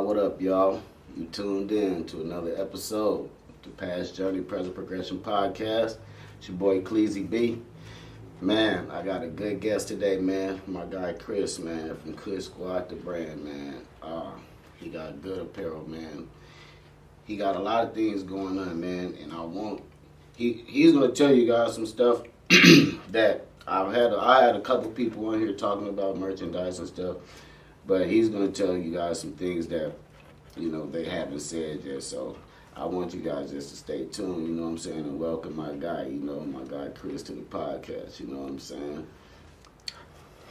What up, y'all? You tuned in to another episode of the Past Journey, Present Progression podcast. It's your boy, K.S.T.B. Man, I got a good guest today, man. My guy, Chris, man, from KushSquadTheBrand, man. He got good apparel, man. He got a lot of things going on, man, and he's going to tell you guys some stuff that I had a couple people on here talking about merchandise and stuff. But he's going to tell you guys some things that, they haven't said yet. So I want you guys just to stay tuned, you know what I'm saying, and welcome my guy, my guy Chris to the podcast, you know what I'm saying.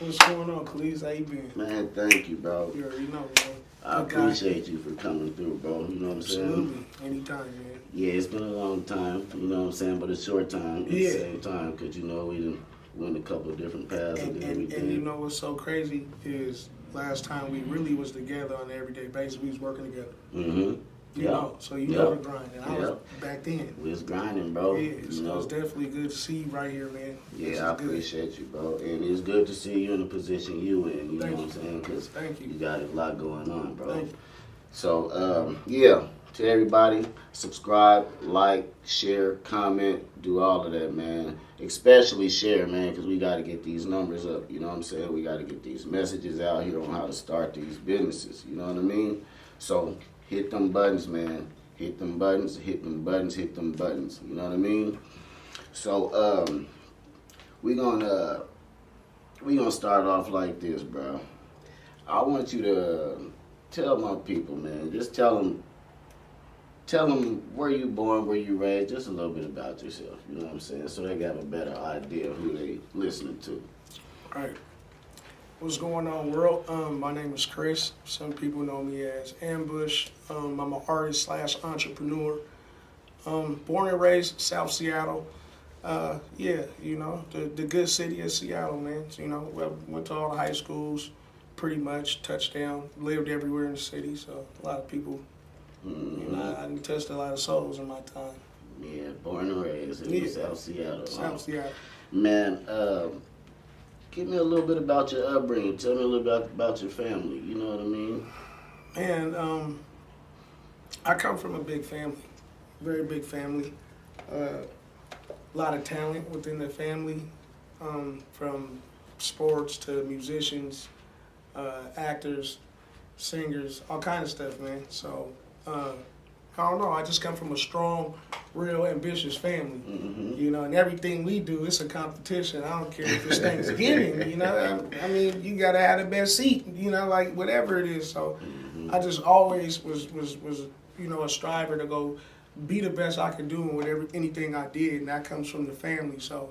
What's going on, Khalees? How you been? Man, thank you, bro. You already know, man. I appreciate you for coming through, bro. You know what I'm saying? Absolutely. Anytime, man. Yeah, it's been a long time, you know what I'm saying, but a short time at the same time because, we done went a couple of different paths and everything. And you know what's so crazy is last time we really was together on an everyday basis, we was working together. Mm-hmm. You know, so you know the grind. And I was back then. We was grinding, bro. Yeah, so it's definitely good to see you right here, man. Yeah, I appreciate you, bro. And it's good to see you in the position you in, you know what I'm saying? Because you got a lot going on, bro. Thank you. So, to everybody, subscribe, like, share, comment, do all of that, man. Especially share, man, because we got to get these numbers up, you know what I'm saying? We got to get these messages out here on how to start these businesses, you know what I mean? So, hit them buttons, man. Hit them buttons, hit them buttons, hit them buttons, you know what I mean? So, we gonna start off like this, bro. I want you to tell my people, man, just tell them where you born, where you raised, just a little bit about yourself, you know what I'm saying? So they got a better idea of who they listening to. All right. What's going on, world? My name is Chris. Some people know me as Ambush. I'm an artist / entrepreneur. Born and raised South Seattle. The good city of Seattle, man. Went to all the high schools, pretty much, touchdown, lived everywhere in the city, so a lot of people, I touched a lot of souls in my time. Yeah, born and raised in South Seattle. South Seattle. Man, give me a little bit about your upbringing. Tell me a little bit about your family, you know what I mean? Man, I come from a big family, very big family. A lot of talent within the family, from sports to musicians, actors, singers, all kinds of stuff, man. So, I don't know, I just come from a strong, real ambitious family, and everything we do, it's a competition. I don't care if it's Thanksgiving, I mean, you gotta have the best seat, like whatever it is. So I just always was a striver to go be the best I could do in anything I did, and that comes from the family. So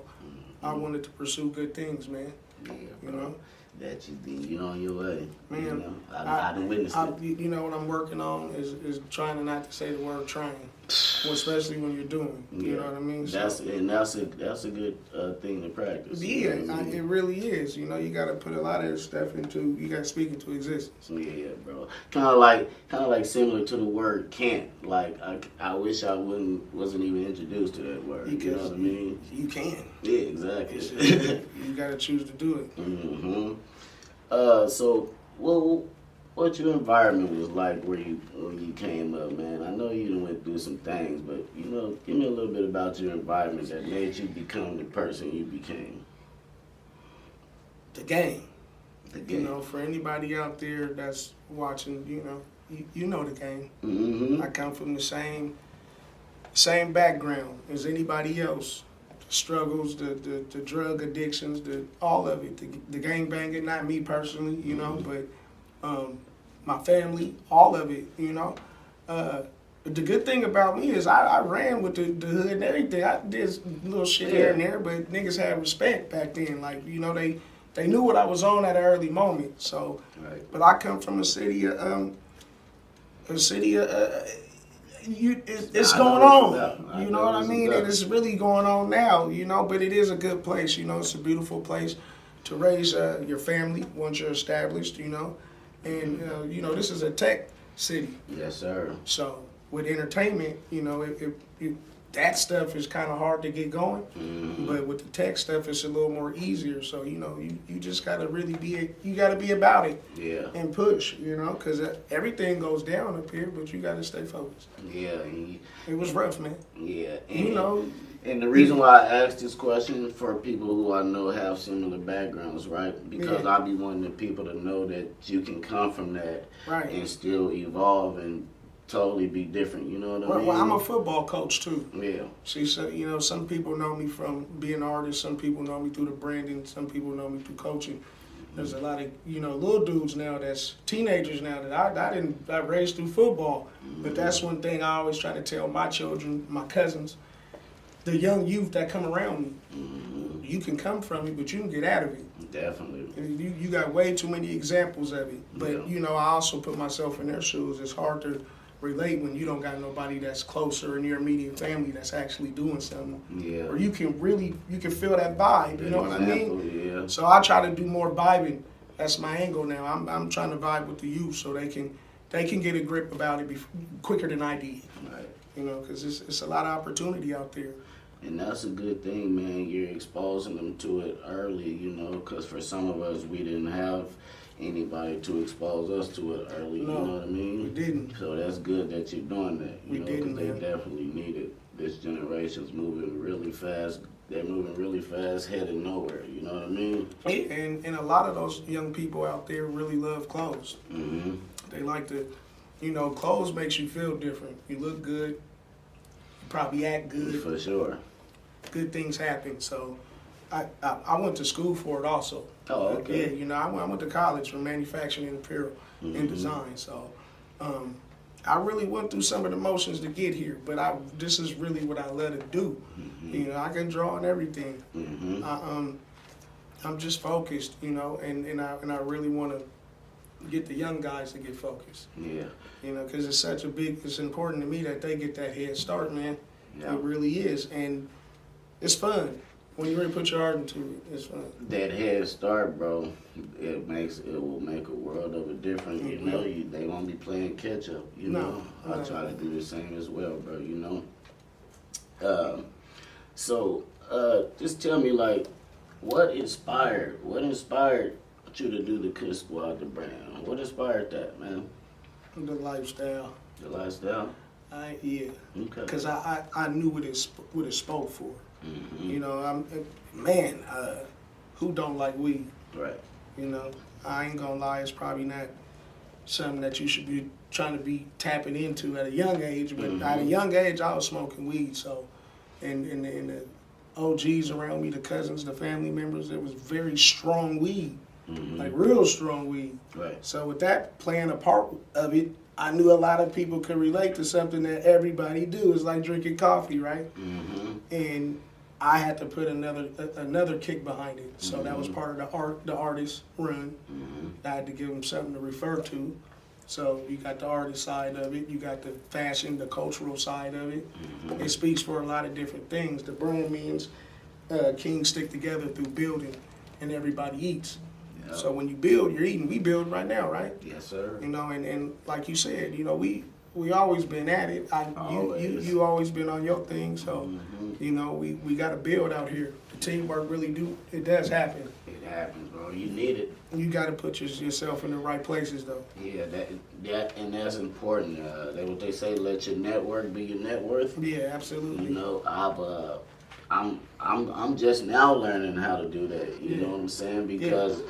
I wanted to pursue good things, man. Yeah, bro. That you on your way. Man, I done witnessed it. What I'm working on is trying not to say the word trying, especially when you're doing. You know what I mean? That's a good thing to practice. Yeah, it really is. You got to put a lot of stuff into. You got to speak into existence. Yeah, bro. Kind of like similar to the word can't. Like I wish I wasn't even introduced to that word. Because you know what I mean? You can. Yeah, exactly. You got to choose to do it. Mm-hmm. So what your environment was like when you came up, man? I know you went through some things, but give me a little bit about your environment that made you become the person you became. The game. The game. For anybody out there that's watching, you know the game. Mm-hmm. I come from the same background as anybody else. Struggles, the drug addictions, all of it, the gang banging, not me personally, but my family, all of it, The good thing about me is I ran with the hood and everything. I did little shit here and there, but niggas had respect back then. Like, they knew what I was on at an early moment. So, but I come from a city it's going on, you know what I mean? And it's really going on now, but it is a good place, it's a beautiful place to raise your family once you're established, and, this is a tech city. Yes, sir. So with entertainment, that stuff is kind of hard to get going. Mm-hmm. But with the tech stuff, it's a little more easier. So, you know, you just got to really you got to be about it. Yeah. And push, you know, because everything goes down up here, but you got to stay focused. Yeah. It was rough, man. Yeah. You know. And the reason why I asked this question for people who I know have similar backgrounds, right? Because I be wanting the people to know that you can come from that and still evolve and totally be different. You know what I mean? Well, I'm a football coach too. Yeah. See, so, you know, some people know me from being an artist. Some people know me through the branding. Some people know me through coaching. There's a lot of, you know, little dudes now that's teenagers now that I raised through football. But that's one thing I always try to tell my children, my cousins, the young youth that come around me. You can come from it, but you can get out of it. Definitely. And you got way too many examples of it. But, you know, I also put myself in their shoes. It's hard to relate when you don't got nobody that's closer in your immediate family that's actually doing something. Yeah. Or you can feel that vibe, you know what I mean? Yeah. So I try to do more vibing. That's my angle now. I'm trying to vibe with the youth so they can get a grip about it quicker than I did. Right. You know, because it's a lot of opportunity out there. And that's a good thing, man. You're exposing them to it early, you know, because for some of us, we didn't have anybody to expose us to it early, you know what I mean? We didn't. So that's good that you're doing that, you know, because they man. definitely need it. This generation's moving really fast. They're moving really fast, headed nowhere, you know what I mean? And a lot of those young people out there really love clothes. Mm-hmm. They like to, you know, clothes makes you feel different. You look good. You probably act good. For sure. Good things happen. So I went to school for it also. Oh, okay. Yeah, you know, I went to college for manufacturing and apparel and design. So I really went through some of the motions to get here, but this is really what I love to do. You know, I can draw and everything. I'm just focused, you know, and I really want to get the young guys to get focused. Yeah. You know, because it's important to me that they get that head start, man. Yeah. It really is, and it's fun. When you really put your heart into it, it's fun. That head start, bro, it will make a world of a difference. You know, they won't be playing catch up. You know, I try to do the same as well, bro. You know. So just tell me, like, what inspired you to do the Kush Squad, the brand? What inspired that, man? The lifestyle. The lifestyle. Yeah. Okay. Because I knew what it spoke for. Mm-hmm. You know, who don't like weed? Right. You know, I ain't gonna lie, it's probably not something that you should be trying to be tapping into at a young age. But at a young age, I was smoking weed. So, and the OGs around me, the cousins, the family members, it was very strong weed, like real strong weed. Right. So with that playing a part of it, I knew a lot of people could relate to something that everybody do. It's like drinking coffee, right? And I had to put another kick behind it. So that was part of the artist run. I had to give them something to refer to. So you got the artist side of it, you got the fashion, the cultural side of it. It speaks for a lot of different things. The brand means kings stick together through building, and everybody eats. Yep. So when you build, you're eating. We build right now, right? Yes, sir. You know, and like you said, you know, we always been at it. You always been on your thing. So you know, we got to build out here. The teamwork really does happen. It happens, bro. You need it. You got to put yourself in the right places, though. Yeah, and that's important. What they say, let your network be your net worth. Yeah, absolutely. You know, I'm just now learning how to do that. You know what I'm saying? Because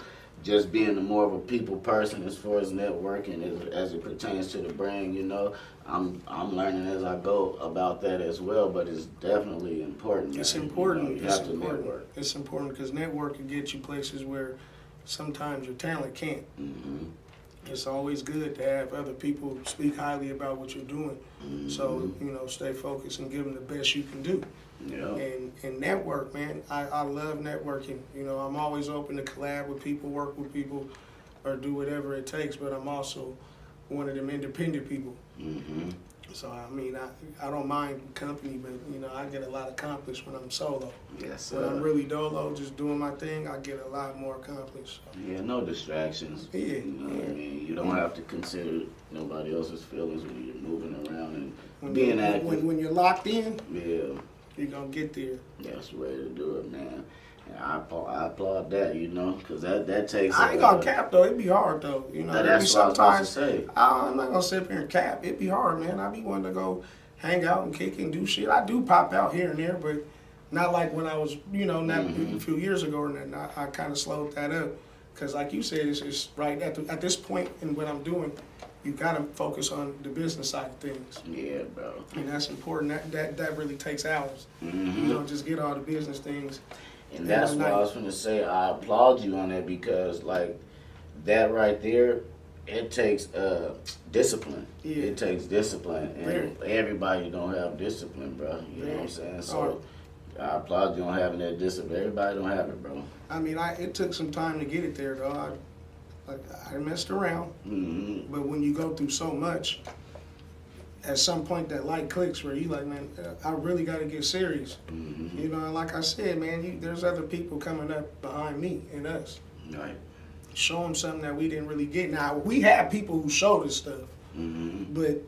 just being more of a people person as far as networking as it pertains to the brand, you know, I'm learning as I go about that as well. But it's definitely important. It's man. important. You have to network. It's important because networking gets you places where sometimes your talent can't. It's always good to have other people speak highly about what you're doing. So, you know, stay focused and give them the best you can do. Yeah. And network, man. I love networking. You know, I'm always open to collab with people, work with people, or do whatever it takes, but I'm also one of them independent people. So, I mean, I don't mind company, but, you know, I get a lot accomplished when I'm solo. Yes, sir. When I'm really dolo, just doing my thing, I get a lot more accomplished. So. Yeah, no distractions. Yeah. You know what I mean? You don't have to consider nobody else's feelings when you're moving around Being active. When you're locked in, yeah, you're going to get there. that's the way to do it, man. And I applaud that, because that takes. I ain't going to cap, though. It'd be hard, though. That's what I was about to say. I'm not going to sit up here and cap. It'd be hard, man. I be wanting to go hang out and kick and do shit. I do pop out here and there, but not like when I was, not a few years ago, and then I kind of slowed that up. Because like you said, it's right at this point in what I'm doing, you got to focus on the business side of things. Yeah, bro. And that's important. That really takes hours. You don't just get all the business things. And that's what I was going to say. I applaud you on that because, like, that right there, it takes discipline. Yeah. It takes discipline. And everybody don't have discipline, bro. You know what I'm saying? So I applaud you on having that discipline. Everybody don't have it, bro. I mean, it took some time to get it there, though. I messed around. But when you go through so much, at some point that light clicks where you like, man, I really got to get serious. And like I said, man, there's other people coming up behind me and us. Right. Show them something that we didn't really get. Now, we have people who showed us stuff, but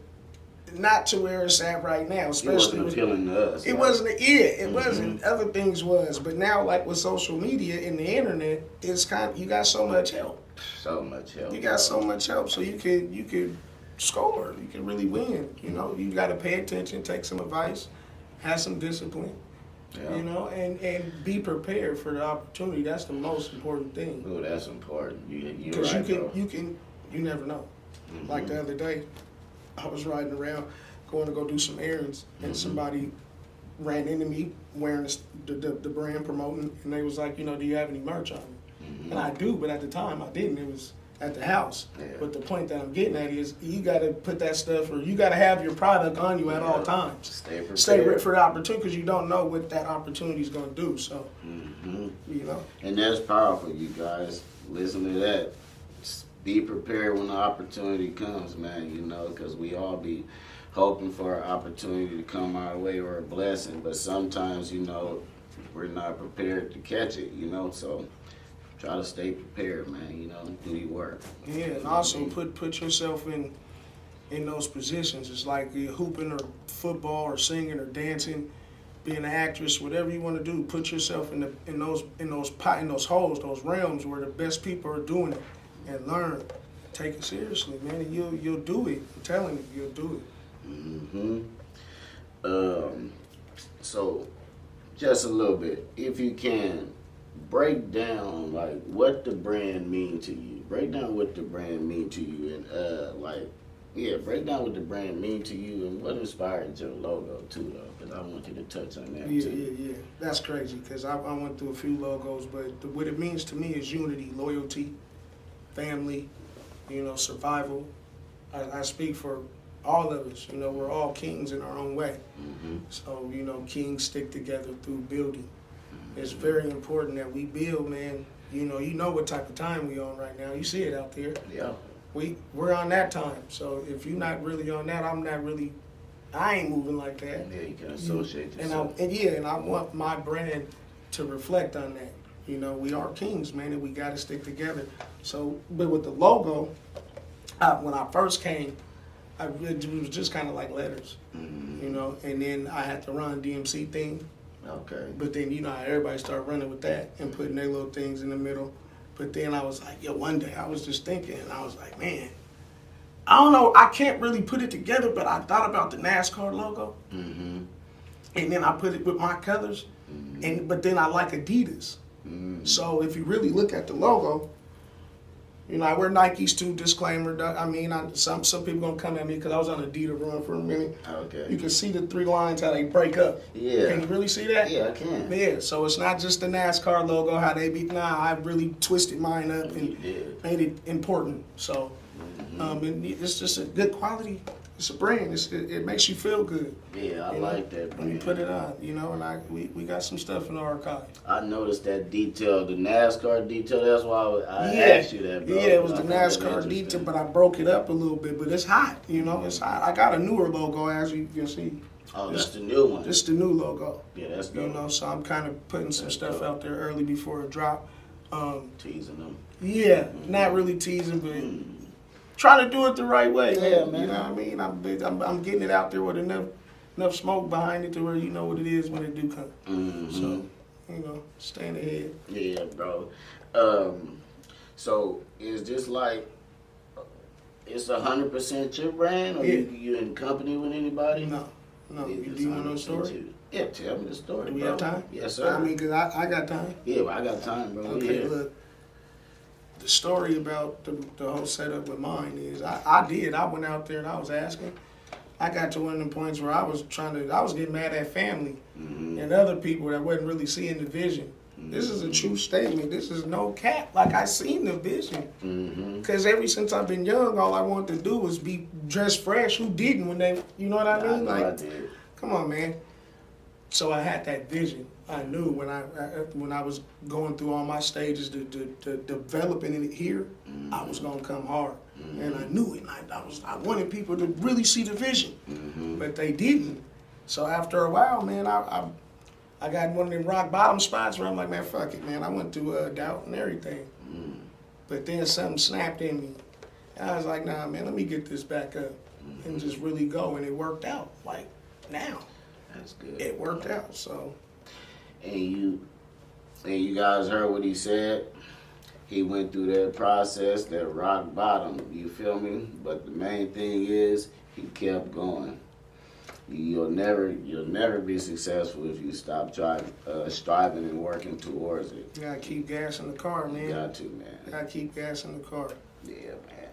not to where it's at right now. Especially it wasn't appealing to us. It wasn't. Yeah, it wasn't. Other things was, but now, like with social media and the internet, it's you got so much help. So much help. You got so much help, so you could score. You can really win. You got to pay attention, take some advice, have some discipline. Yeah. And be prepared for the opportunity. That's the most important thing. Oh, that's important. Because you never know. Like the other day, I was riding around, going to go do some errands, and somebody ran into me wearing the brand promoting, and they was like, do you have any merch on me? And I do, but at the time I didn't. It was at the house. Yeah. But the point that I'm getting at is you got to put that stuff, or you got to have your product on you at all times. Stay prepared. Stay ready for the opportunity, because you don't know what that opportunity is going to do. So, And that's powerful, you guys. Listen to that. Just be prepared when the opportunity comes, man, because we all be hoping for an opportunity to come our way or a blessing. But sometimes, we're not prepared to catch it, so try to stay prepared, man, do your work. Yeah, and also put yourself in those positions. It's like you're hooping or football or singing or dancing, being an actress, whatever you want to do. Put yourself in those holes, those realms where the best people are doing it, and learn. Take it seriously, man, and you'll do it. I'm telling you, you'll do it. So, just a little bit, if you can. Break down what the brand mean to you. Break down what the brand mean to you, and break down what the brand mean to you, and what inspired your logo too, though. Because I want you to touch on that too. Yeah. That's crazy because I went through a few logos, but what it means to me is unity, loyalty, family, survival. I speak for all of us. We're all kings in our own way. So kings stick together through building. It's very important that we build, man. You know what type of time we on right now. You see it out there. Yeah. We're on that time. So if you're not really on that, I ain't moving like that. Yeah, you can associate yourself. And I want my brand to reflect on that. We are kings, man, and we got to stick together. So, but with the logo, when I first came, it was just kind of like letters, and then I had to run DMC thing. Okay. But then, how everybody started running with that and putting their little things in the middle. But then I was like, one day I was just thinking, and I was like, man, I don't know, I can't really put it together, but I thought about the NASCAR logo. And then I put it with my colors, but then I like Adidas. So if you really look at the logo, I wear Nikes too, disclaimer. Some people gonna come at me because I was on Adidas run for a minute. Okay. You can see the three lines, how they break up. Yeah. Can you really see that? Yeah, I can. Yeah, so it's not just the NASCAR logo, how they be. I really twisted mine up and made it important. So and it's just a good quality. It's a brand. It makes you feel good. Yeah, I like that brand. When you put it on, and we got some stuff in the archive. I noticed that detail, the NASCAR detail. That's why I asked you that, bro. Yeah, it was the NASCAR detail, but I broke it up a little bit. But it's hot, it's hot. I got a newer logo, as you can see. Oh, that's the new one. This the new logo. Yeah, that's dope. So I'm kind of putting some stuff out there early before it drop. Teasing them. Yeah, not really teasing, but trying to do it the right way. Yeah, man. man. You know what I mean? I'm getting it out there with enough smoke behind it to where you know what it is when it do come. Mm-hmm. So, staying ahead. Yeah, bro. So is this like it's 100% your brand, or you in company with anybody? No. Do you want to know the story? Yeah, tell me the story. Do we bro. have time? Yes, sir. I mean, because I got time. Yeah, well, I got time, bro. Okay, look. The story about the whole setup with mine is I went out there and I was asking. I got to one of them points where I was getting mad at family and other people that wasn't really seeing the vision. This is a true statement. This is no cap. Like, I seen the vision. Because ever since I've been young, all I wanted to do was be dressed fresh. Who didn't when they, you know what I mean? I did. Come on, man. So I had that vision. I knew when I was going through all my stages to developing it here, I was gonna come hard, and I knew it. And I wanted people to really see the vision, but they didn't. So after a while, man, I got one of them rock bottom spots where I'm like, man, fuck it, man. I went through doubt and everything, but then something snapped in me, and I was like, nah, man, let me get this back up and just really go, and it worked out. Like now, that's good. It worked out. So. And you guys heard what he said. He went through that process, that rock bottom. You feel me? But the main thing is he kept going. You'll never be successful if you stop striving and working towards it. You gotta keep gas in the car, man. You got to, man. You gotta keep gas in the car. Yeah,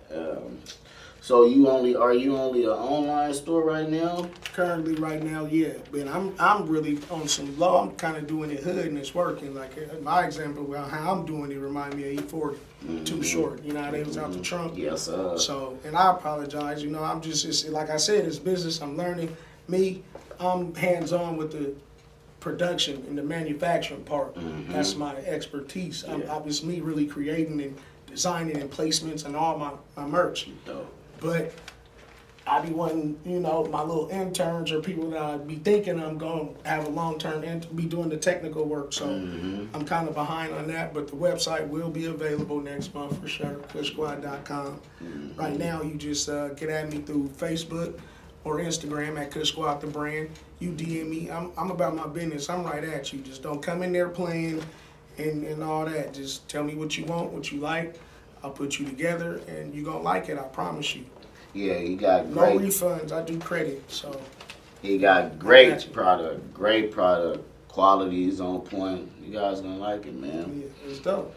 man. So are you only an online store right now? Currently, right now, yeah. But I'm really on some low. I'm kind of doing it hood and it's working. Like my example of how I'm doing it remind me of E40. Too short. You know how they was out the trunk. Yes, sir. So, and I apologize. I'm just like I said, it's business. I'm learning. I'm hands on with the production and the manufacturing part. That's my expertise. It's me really creating and designing and placements and all my merch. Dope. But I be wanting, my little interns or people that I be thinking I'm going to have a long-term be doing the technical work. So I'm kind of behind on that, but the website will be available next month for sure, KushSquad.com. Right now, you just get at me through Facebook or Instagram at KushSquadTheBrand. You DM me. I'm about my business. I'm right at you. Just don't come in there playing and all that. Just tell me what you want, what you like. I'll put you together, and you're going to like it, I promise you. Yeah, you got great. No refunds, I do credit, so. He got great product, quality is on point. You guys going to like it, man. Yeah, it's dope.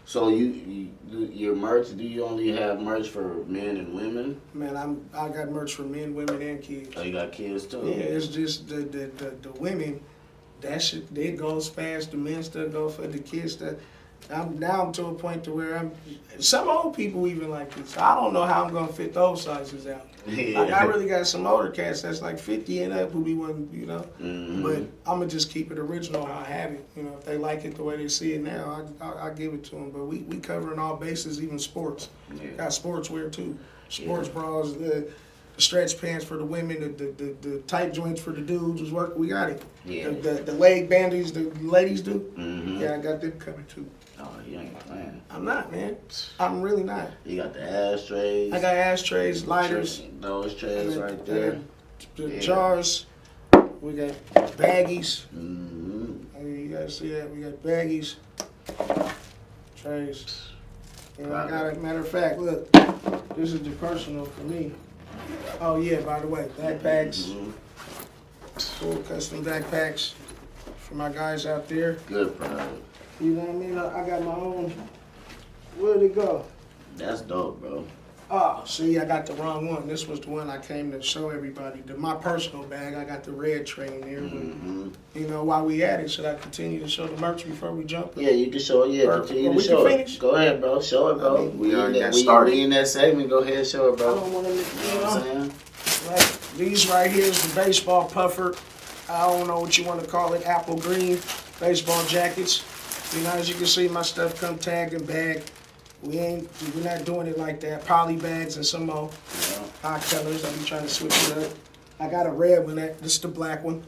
So your merch, do you only have merch for men and women? Man, I got merch for men, women, and kids. Oh, you got kids too? Yeah, it's just the women, that shit, it goes fast. The men stuff go for the kids stuff. I'm to a point to where some old people even like this. I don't know how I'm gonna fit those sizes out. Yeah. Like I really got some older cats that's like 50 and up who be wanting, But I'm gonna just keep it original how I have it. If they like it the way they see it now, I give it to them. But we covering all bases, even sports. Yeah. Got sportswear too. Sports bras, the stretch pants for the women, the tight joints for the dudes. We got it. Yeah. The leg bandies the ladies do. Yeah, I got them covered too. Oh, you ain't playing. I'm not, man. I'm really not. You got the ashtrays. I got ashtrays, lighters. Those trays right there. The jars. We got baggies. You guys see that? We got baggies. Trays. And I got it. Matter of fact, look. This is the personal for me. Oh, yeah, by the way. Backpacks. Full custom backpacks for my guys out there. Good product. You know what I mean? I got my own. Where'd it go? That's dope, bro. Oh, see, I got the wrong one. This was the one I came to show everybody. My personal bag, I got the red tray in there. But, while we at it, should I continue to show the merch before we jump? Yeah, you can show it. Yeah, continue to show it. Go ahead, bro. Show it, bro. We already in that segment. Go ahead and show it, bro. I don't want to, you know what I'm saying? Like, these right here is the baseball puffer. I don't know what you want to call it. Apple green baseball jackets. As you can see, my stuff come tagged and bagged. We're not doing it like that. Poly bags and some more hot colors. I'll be trying to switch it up. I got a red one. This is the black one.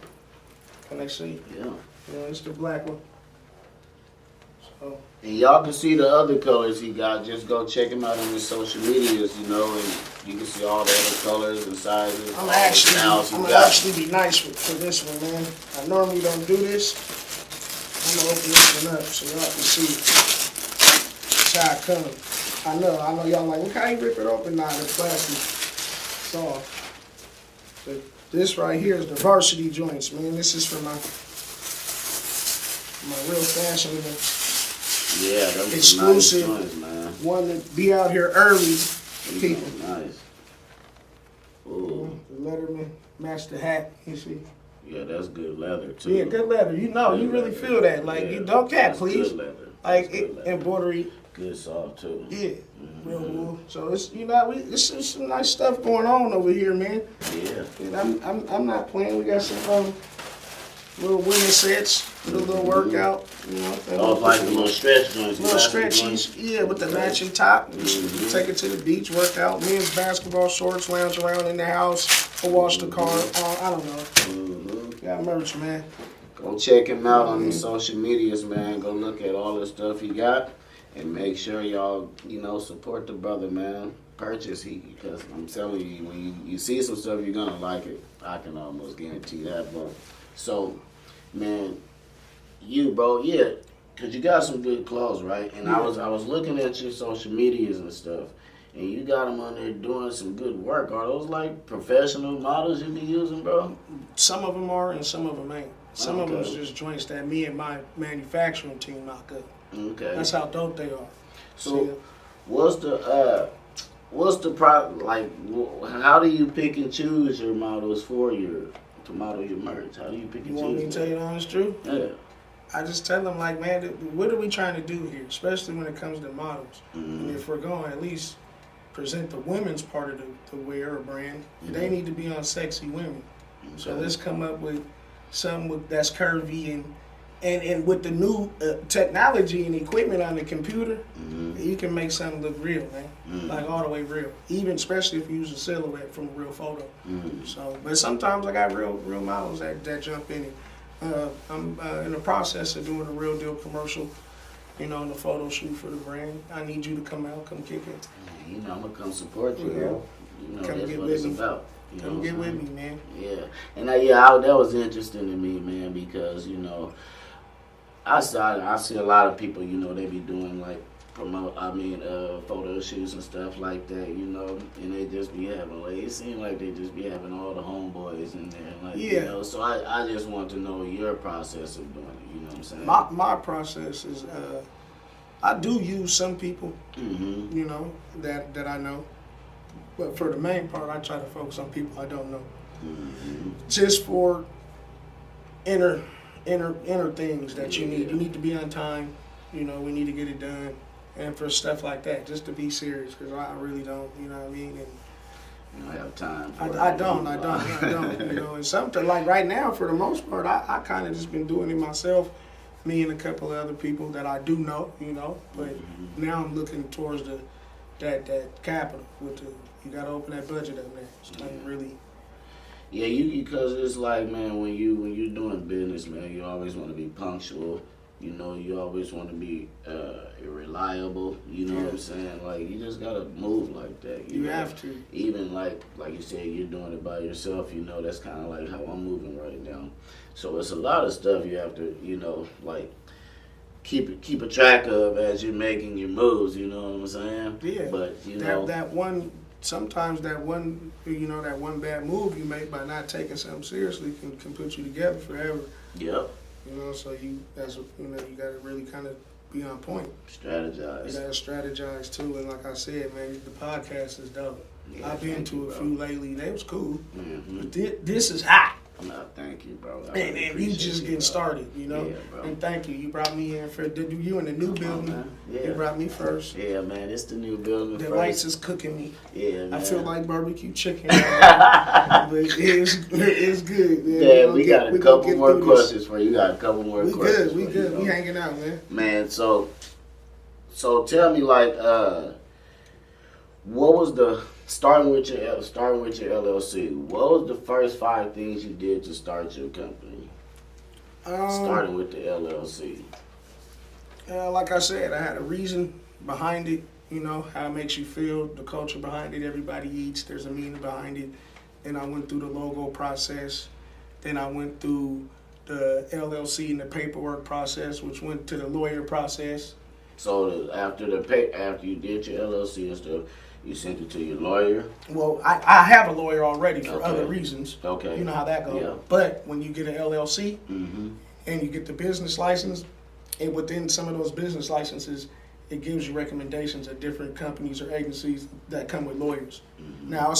Can they see? Yeah. Yeah, it's the black one. Oh. And y'all can see the other colors he got. Just go check him out on his social medias, you know, and you can see all the other colors and sizes. I'm gonna actually be nice for this one, man. I normally don't do this. I'm gonna open this one up so y'all can see how it comes. I know y'all like, look how you rip it open now, the plastic. So, but this right here is the varsity joints, man. This is for my real fashionable, exclusive joints, man. One to be out here early for people. Nice. Ooh. The Letterman match the hat, you see. Yeah, that's good leather too. Yeah, good leather. You know, you really feel that. Like, you don't cat, please. Good leather. Like embroidery. Good soft too. Yeah, real wool. So it's this is some nice stuff going on over here, man. Yeah. And I'm not playing. We got some little women sets with a little workout. You know, Like the little stretch joints. Little stretchies. Yeah, with the matching top. Take it to the beach, work out. Men's basketball shorts, lounge around in the house, or wash the car. I don't know. Got merch, man. Go check him out on his social medias, man. Go look at all the stuff he got. And make sure y'all, support the brother, man. Purchase because I'm telling you, when you see some stuff, you're gonna like it. I can almost guarantee that, bro. So, man, bro, yeah, cause you got some good clothes, right? And I was looking at your social medias and stuff, and you got them on there doing some good work. Are those like professional models you be using, bro? Some of them are, and some of them ain't. Some of them is just joints that me and my manufacturing team knock up. Okay. That's how dope they are. So, what's the product like? How do you pick and choose your models to model your merch? How do you pick and choose? You want me to tell you the honest truth? Yeah. I just tell them like, man, what are we trying to do here? Especially when it comes to models. And if we're going to at least present the women's part of the wear or brand, they need to be on sexy women. Okay. So let's come up with something that's curvy and with the new technology and equipment on the computer, you can make something look real, man. Like all the way real. Even especially if you use a silhouette from a real photo. So, but sometimes I got real models that jump in it. I'm in the process of doing a real deal commercial, in the photo shoot for the brand. I need you to come out, come kick it. I'm gonna come support you, bro. Come that's get what with it's me. about. Come get with me, man. Yeah, and that was interesting to me, man, because I see a lot of people, they be doing like photo shoots and stuff like that, and they just be having it seems like they just be having all the homeboys in there, so I just want to know your process of doing it, you know what I'm saying? My process is, I do use some people, that I know, but for the main part, I try to focus on people I don't know, just for inner things that you need. You need to be on time. We need to get it done. And for stuff like that, just to be serious, because I really don't, you know what I mean? And you don't have time for I don't. And something like right now, for the most part, I kind of just been doing it myself, me and a couple of other people that I do know, but now I'm looking towards that capital you got to open that budget up there. It's time to really. Yeah, because it's like, man, when you're doing business, man, you always want to be punctual. You always want to be reliable. You know what I'm saying? Like, you just gotta move like that. You have to. Even like you said, you're doing it by yourself. That's kind of like how I'm moving right now. So it's a lot of stuff you have to, like keep a track of as you're making your moves. You know what I'm saying? Yeah. But sometimes that one bad move you make by not taking something seriously can put you together forever. Yep. So you got to really kind of be on point. Strategize. You got to strategize too, and like I said, man, the podcast is dope. Yeah, I've been to a few lately. They was cool. But this is hot. No, thank you, bro. And you just getting started, Yeah, bro. And thank you. You brought me in for you in the new building. You brought me first. Yeah, man, it's the new building. The lights is cooking me. Yeah, man. I feel like barbecue chicken. But it's good, man. Yeah, we got a couple more questions for you. Got a couple more questions. We good. We hanging out, man. Man, so tell me, like, what was the starting with your LLC? What was the first 5 things you did to start your company? Starting with the LLC. Like I said, I had a reason behind it. You know, how it makes you feel, the culture behind it. Everybody eats. There's a meaning behind it. Then I went through the logo process. Then I went through the LLC and the paperwork process, which went to the lawyer process. So after you did your LLC and stuff, you sent it to your lawyer? Well, I have a lawyer already for other reasons. Okay. You know how that goes. Yeah. But when you get an LLC Mm-hmm. and you get the business license, and within some of those business licenses, it gives you recommendations at different companies or agencies that come with lawyers. Mm-hmm. Now,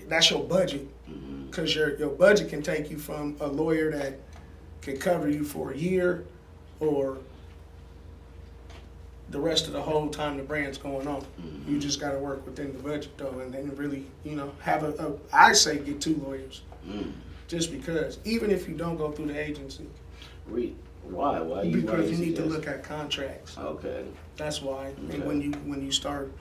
that's your budget, because your budget can take you from a lawyer that can cover you for a year or the rest of the whole time the brand's going on. Mm-hmm. You just got to work within the budget, though, and then really, you know, have I say get 2 lawyers. Just because, even if you don't go through the agency. Why? Because you need to look at contracts. Okay. That's why. Okay. And when you start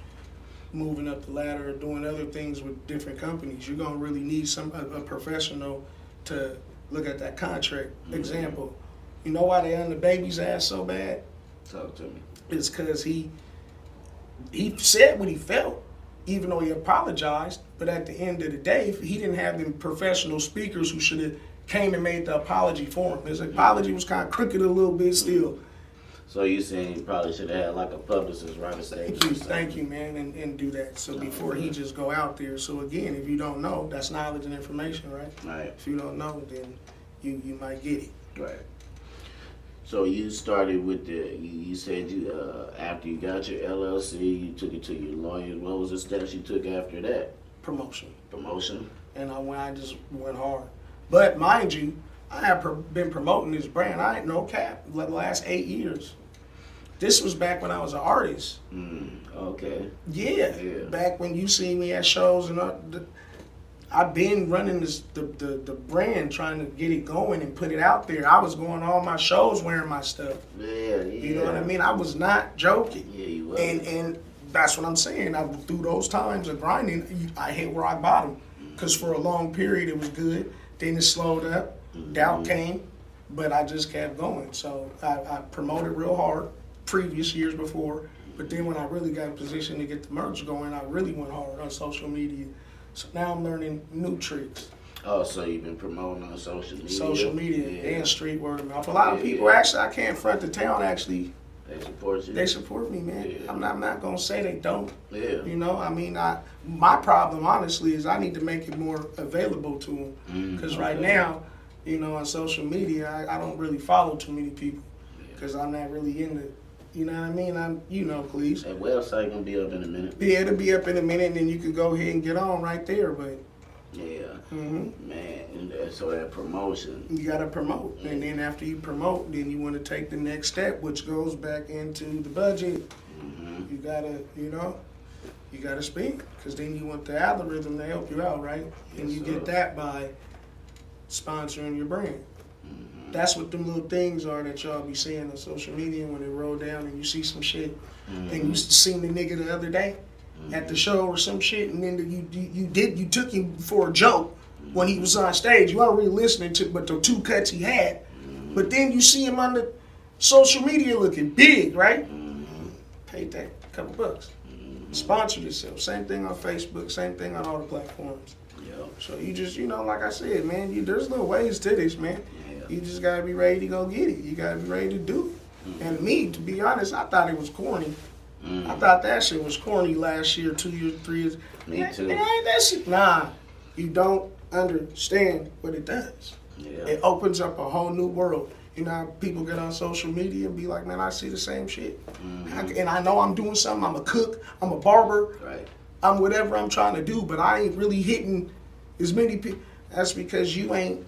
moving up the ladder or doing other things with different companies, you're gonna really need a professional to look at that contract. Example, you know why they on the baby's ass so bad? Talk to me. It's because he said what he felt, even though he apologized. But at the end of the day, he didn't have them professional speakers who should have came and made the apology for him. His apology was kind of crooked a little bit still. So you saying he probably should have had like a publicist write a statement? Thank you, man, and do that. So before he just go out there. So again, if you don't know, that's knowledge and information, right? Right. If you don't know, then you might get it. Right. So you started with you said you after you got your LLC, you took it to your lawyer. What was the steps you took after that? Promotion. And I just went hard. But mind you, I have been promoting this brand. I ain't no cap the last 8 years. This was back when I was an artist. Okay. Yeah. Back when you see me at shows and I've been running the brand, trying to get it going and put it out there. I was going to all my shows wearing my stuff. Yeah. You know what I mean? I was not joking. Yeah, you was. And that's what I'm saying. Through those times of grinding, I hit rock bottom. Because for a long period it was good. Then it slowed up. Doubt came. But I just kept going. So I promoted real hard previous years before. But then when I really got in position to get the merch going, I really went hard on social media. So now I'm learning new tricks. Oh, so you've been promoting on social media? Social media and street word of mouth. A lot of people actually, I can't front the town actually. They support you? They support me, man. Yeah. I'm not going to say they don't. Yeah. You know, I mean, my problem, honestly, is I need to make it more available to them. Because right now, you know, on social media, I don't really follow too many people. Because I'm not really into, you know what I mean? You know, please. That website going to be up in a minute. Yeah, it'll be up in a minute, and then you can go ahead and get on right there. But yeah, man, and so that promotion. You got to promote. Yeah. And then after you promote, then you want to take the next step, which goes back into the budget. You got to, you got to speak, because then you want the algorithm to help you out, right? And you get that by sponsoring your brand. That's what them little things are that y'all be seeing on social media when they roll down and you see some shit. And you seen the nigga the other day at the show or some shit, and then you took him for a joke when he was on stage. You weren't really listening to but the 2 cuts he had. But then you see him on the social media looking big, right? Paid that couple bucks. Sponsor yourself. Same thing on Facebook, same thing on all the platforms. So you just, like I said, man, there's little ways to this, man. You just gotta be ready to go get it. You gotta be ready to do it. And me, to be honest, I thought it was corny. I thought that shit was corny last year, 2 years, 3 years. Me too. Man, that shit. Nah, you don't understand what it does. It opens up a whole new world. You know how people get on social media and be like, man, I see the same shit. And I know I'm doing something. I'm a cook. I'm a barber. Right. I'm whatever I'm trying to do, but I ain't really hitting as many people. That's because you ain't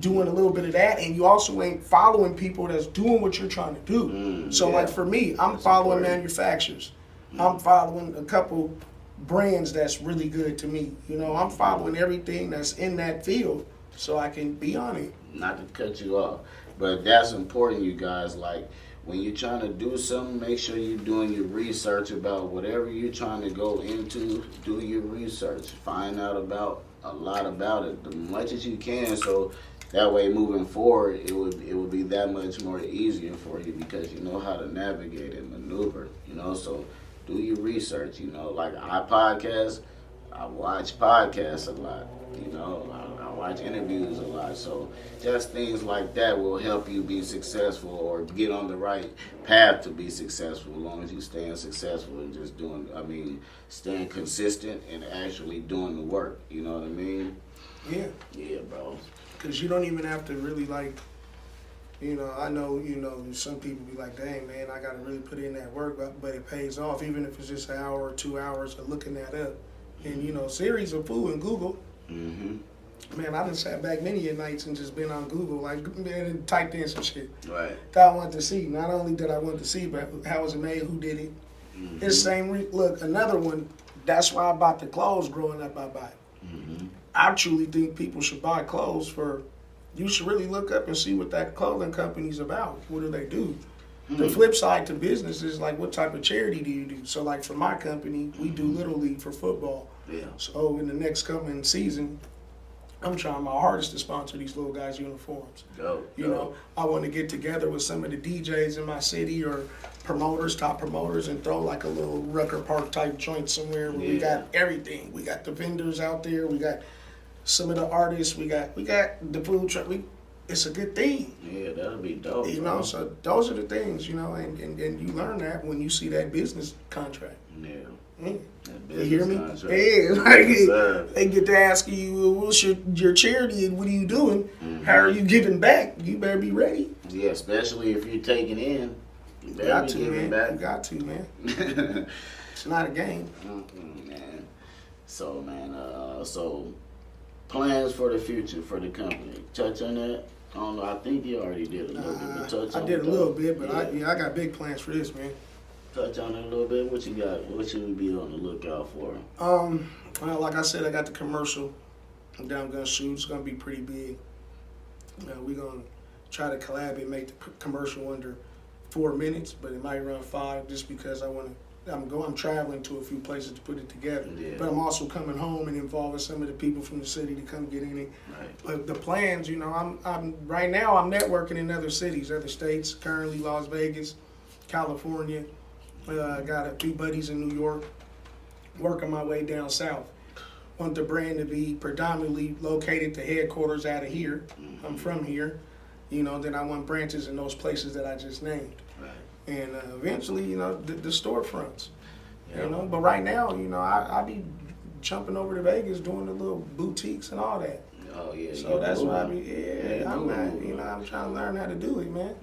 doing a little bit of that, and you also ain't following people that's doing what you're trying to do. So like for me, I'm following manufacturers. I'm following a couple brands that's really good to me. I'm following everything that's in that field so I can be on it. Not to cut you off, but that's important, you guys. Like, when you're trying to do something, make sure you're doing your research about whatever you're trying to go into. Do your research. Find out about a lot about it, as much as you can, so that way moving forward, it would be that much more easier for you because you know how to navigate and maneuver. You know, so do your research. You know, like I watch podcasts a lot. You know, I watch interviews a lot. So just things like that will help you be successful or get on the right path to be successful as long as you staying successful and just staying consistent and actually doing the work. You know what I mean? Yeah. Yeah, bro. Because you don't even have to really I know, some people be like, dang, man, I got to really put in that work, but it pays off, even if it's just an hour or 2 hours of looking that up. And, Siri's a fool in Google. Mm-hmm. Man, I done sat back many nights and just been on Google, and typed in some shit. Right. That I wanted to see. Not only did I want to see, but how was it made, who did it. Mm-hmm. It's look, another one, that's why I bought the clothes growing up I bought. Mm-hmm. I truly think people should buy clothes you should really look up and see what that clothing company's about. What do they do? The flip side to business is what type of charity do you do? So for my company, we do Little League for football. Yeah. So in the next coming season, I'm trying my hardest to sponsor these little guys' uniforms. I want to get together with some of the DJs in my city or top promoters, and throw a little Rucker Park type joint somewhere where we got everything. We got the vendors out there. We got some of the artists. We got the food truck. It's a good thing. Yeah, that'll be dope. So those are the things, and you learn that when you see that business contract. Yeah. You hear me? Contract. Yeah, they get to ask you, what's your charity and what are you doing? Mm-hmm. How are you giving back? You better be ready. Yeah, especially if you're taking in. You better be giving back. You got to, man. It's not a game. Man. So, so plans for the future for the company. Touch on that. I don't know. I think you already did a little bit, but touch on it. I did a little bit, but I got big plans for this, man. Touch on it a little bit. What you got? What should we be on the lookout for? Well, like I said, I got the commercial. I'm gonna shoot. It's gonna be pretty big. We're gonna try to collab and make the commercial under 4 minutes, but it might run 5 just because I'm traveling to a few places to put it together. Yeah. But I'm also coming home and involving some of the people from the city to come get in it. Right. But the plans, I'm right now I'm networking in other cities, other states. Currently Las Vegas, California. I got a few buddies in New York. Working my way down south. Want the brand to be predominantly located to headquarters out of here. Mm-hmm. I'm from here. Then I want branches in those places that I just named. Right. And eventually, the storefronts. Yeah. But right now, I be jumping over to Vegas doing the little boutiques and all that. Oh yeah. So that's why I'm trying to learn how to do it, man.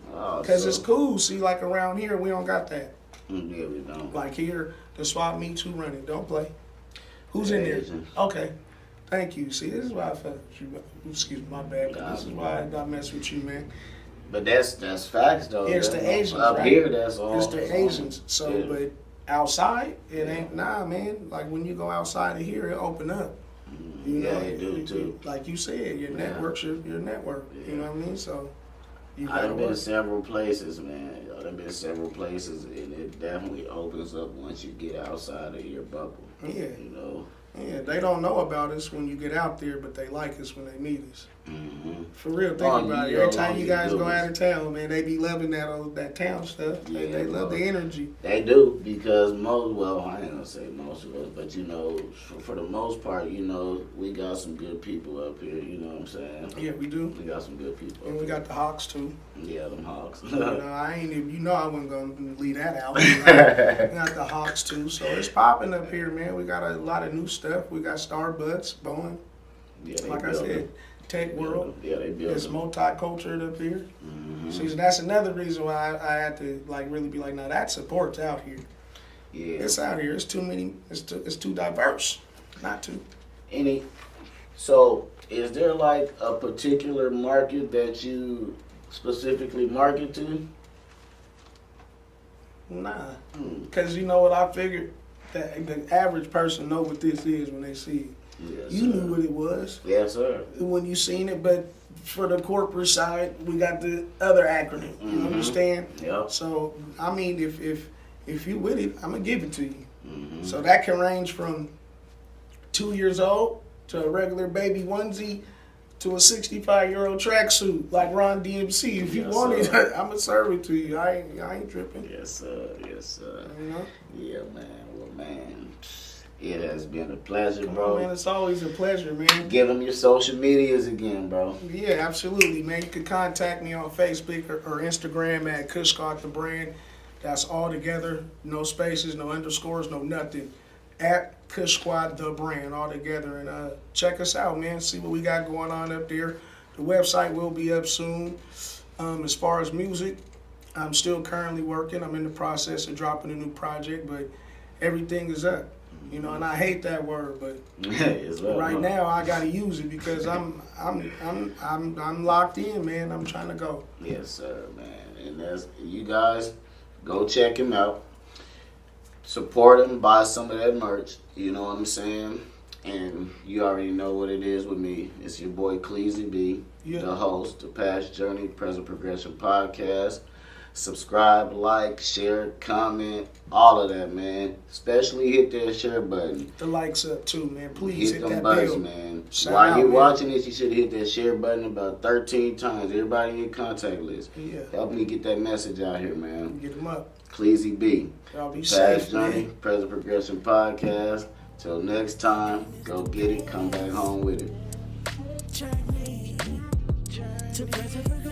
Because it's cool. See, around here, we don't got that. Yeah, we don't. Here, the swap meets, who run it? Don't play. Who's in there? Okay. Thank you. See, this is why I felt you. Excuse me, my bad. This is why I got mess with you, man. But that's facts, though. It's the Asians, up right? Here, that's all. It's the Asians. So, but outside, it ain't. Nah, man. When you go outside of here, it open up. They do too. Like you said, your network's your network. Yeah. You know what I mean? So. I've been several places, man. I've been several places, and it definitely opens up once you get outside of your bubble. Yeah. Yeah, they don't know about us when you get out there, but they like us when they meet us. Mm-hmm. For real, think about it. Every time you guys go out of town, man, they be loving that town stuff. Yeah, they love the energy. They do, because I ain't gonna say most of us, but for the most part, we got some good people up here. You know what I'm saying? Yeah, we do. We got some good people. And we got the Hawks too. Yeah, them Hawks. I wasn't gonna leave that out. We got the Hawks too, so it's popping up here, man. We got a lot of new stuff. We got Starbucks, Boeing. Yeah, like I said. Tech world. Yeah, they build it's multicultural up here. Mm-hmm. See, that's another reason why I had to really be now that support's out here. Yeah, it's out here. It's too many. It's too diverse. Not too. So, is there a particular market that you specifically market to? Nah, because you know what I figured that the average person know what this is when they see it. Yes, you knew what it was. Yes, sir. When you seen it, but for the corporate side, we got the other acronym. You understand? Yeah. So if you with it, I'm gonna give it to you. Mm-hmm. So that can range from 2 years old to a regular baby onesie to a 65-year-old tracksuit like Ron DMC. If you Yes, want it, sir. I'm gonna serve it to you. I ain't tripping. Yes, sir. Yes, sir. You know? Yeah, man. Well, man, it has been a pleasure, Come bro. on, man. It's always a pleasure, man. Give them your social medias again, bro. Yeah, absolutely, man. You can contact me on Facebook or Instagram at KushSquadTheBrand. That's all together, no spaces, no underscores, no nothing. At KushSquadTheBrand, all together. And check us out, man. See what we got going on up there. The website will be up soon. As far as music, I'm still currently working. I'm in the process of dropping a new project, but everything is up. You know, and I hate that word, but It's up, right huh? now I gotta use it because I'm locked in, man. I'm trying to go. Yes, sir, man. And that's you guys. Go check him out. Support him. Buy some of that merch. You know what I'm saying? And you already know what it is with me. It's your boy K.S.T.B, Yeah. the host, the Past Journey, Present Progression podcast. Subscribe, like, share, comment, all of that, man. Especially hit that share button. The likes up too, man. Please hit them that buttons, bell. man. Shout While out, you're man. watching this, you should hit that share button about 13 times. Everybody in your contact list. Yeah. Help me get that message out here, man. Get them up. K.S.T.B, Y'all be Past safe, Journey, man. Present Progression podcast. Till next time, go get it. Come back home with it. Journey to present